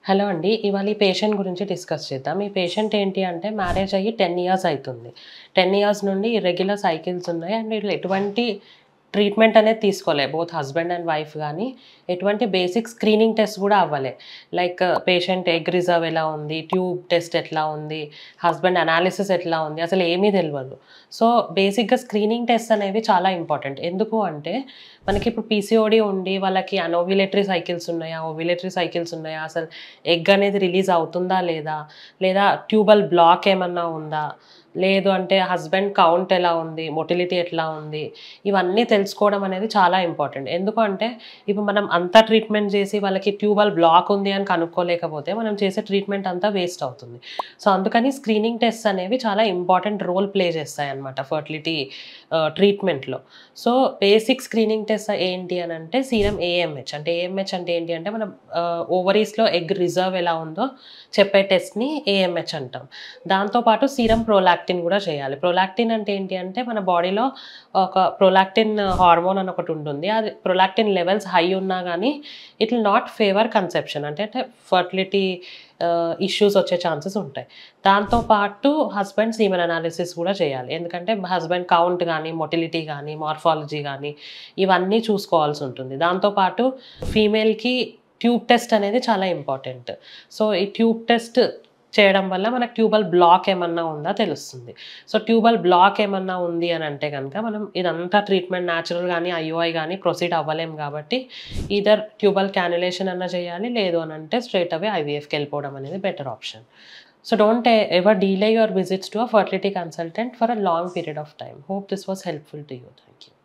Hello అండి. ఇవాళ ఈ పేషెంట్ గురించి డిస్కస్ చేద్దాం. ఈ పేషెంట్ ఏంటి అంటే మ్యారేజ్ అయ్యి 10 ఇయర్స్ అయితుంది. 10 ఇయర్స్ నుండి ఇర్రెగ్యులర్ సైకిల్స్ ఉన్నాయి. అండ్ వీళ్ళు ఎటువంటి ట్రీట్మెంట్ అనేది తీసుకోలే. బోత్ హస్బెండ్ అండ్ వైఫ్ గానీ, ఎటువంటి బేసిక్ స్క్రీనింగ్ టెస్ట్ గూడా అవ్వలే. లైక్ పేషెంట్ ఎగ్ రిజర్వ్ ఎలా ఉంది, ట్యూబ్ టెస్ట్ ఎట్లా ఉంది, హస్బెండ్ అనాలిసిస్ ఎట్లా ఉంది, అసలు ఏమీ తెలవదు. సో, బేసిక్‌గా స్క్రీనింగ్ టెస్ట్ అనేవి చాలా ఇంపార్టెంట్. ఎందుకు అంటే, మనకిప్పుడు పీసీఓడీ ఉండి వాళ్ళకి అనోవ్యులేటరీ సైకిల్స్ ఉన్నాయా, ఓవ్యులేటరీ సైకిల్స్ ఉన్నాయా, అసలు ఎగ్ అనేది రిలీజ్ అవుతుందా లేదా, లేదా ట్యూబల్ బ్లాక్ ఏమన్నా ఉందా, లేదు అంటే హస్బెండ్ కౌంట్ ఎలా ఉంది, మొటిలిటీ ఎట్లా ఉంది, ఇవన్నీ తెలుసుకోవడం అనేది చాలా ఇంపార్టెంట్. ఎందుకు అంటే ఇప్పుడు మనం అంతా ట్రీట్మెంట్ చేసి వాళ్ళకి ట్యూబల్ బ్లాక్ ఉంది అని కనుక్కోలేకపోతే మనం చేసే ట్రీట్మెంట్ అంతా వేస్ట్ అవుతుంది. సో, అందుకని స్క్రీనింగ్ టెస్ట్స్ అనేవి చాలా ఇంపార్టెంట్ రోల్ ప్లే చేస్తాయన్నమాట ఫర్టిలిటీ ట్రీట్మెంట్‌లో. సో, బేసిక్ స్క్రీనింగ్ టెస్ట్ ఏంటి అనంటే సీరం ఏఎంహెచ్. అంటే ఏఎంహెచ్ అంటే ఏంటి అంటే మనం ఓవరీస్‌లో ఎగ్ రిజర్వ్ ఎలా ఉందో చెప్పే టెస్ట్‌ని ఏఎంహెచ్ అంటాం. దాంతో పాటు సీరం ప్రొలాక్టిన్ గూడా చేయాలి. ప్రొలాక్టిన్ అంటే ఏంటి అంటే మన బాడీలో ఒక ప్రొలాక్టిన్ హార్మోన్ అని ఒకటుంటుంది. అది ప్రొలాక్టిన్ లెవెల్స్ హై ఉన్నా గానీ it will not favour conception. అంటే ఫర్టిలిటీ ఇష్యూస్ వచ్చే ఛాన్సెస్ ఉంటాయి. దాంతో పాటు హస్బెండ్ సీమెన్ అనాలిసిస్ గూడా చేయాలి. ఎందుకంటే హస్బెండ్ కౌంట్ గానీ, మొటిలిటీ గానీ, మార్ఫాలజీ గానీ ఇవన్నీ చూసుకోవాల్సుంటుంది. దాంతో పాటు ఫీమేల్‌కి ట్యూబ్ టెస్ట్ అనేది చాలా ఇంపార్టెంట్. సో, ఈ ట్యూబ్ టెస్ట్ చేయడం వల్ల మనకు ట్యూబల్ బ్లాక్ ఏమన్నా ఉందా తెలుస్తుంది. సో, ట్యూబల్ బ్లాక్ ఏమన్నా ఉంది అనంటే గనక మనం ఇదంతా ట్రీట్మెంట్ న్యాచురల్ గానీ, ఐయూఐ గానీ ప్రొసీడ్ అవ్వలేం గాబట్టి ఈథర్ ట్యూబల్ క్యాన్యులేషన్ అన్నా చేయాలి. లేదు అనంటే స్ట్రెయిట్ అవే ఐవీఎఫ్‌కెళ్ళిపోవడం అనేది better option. So don't ever delay your visits to a fertility consultant for a long period of time. Hope this was helpful to you. Thank you.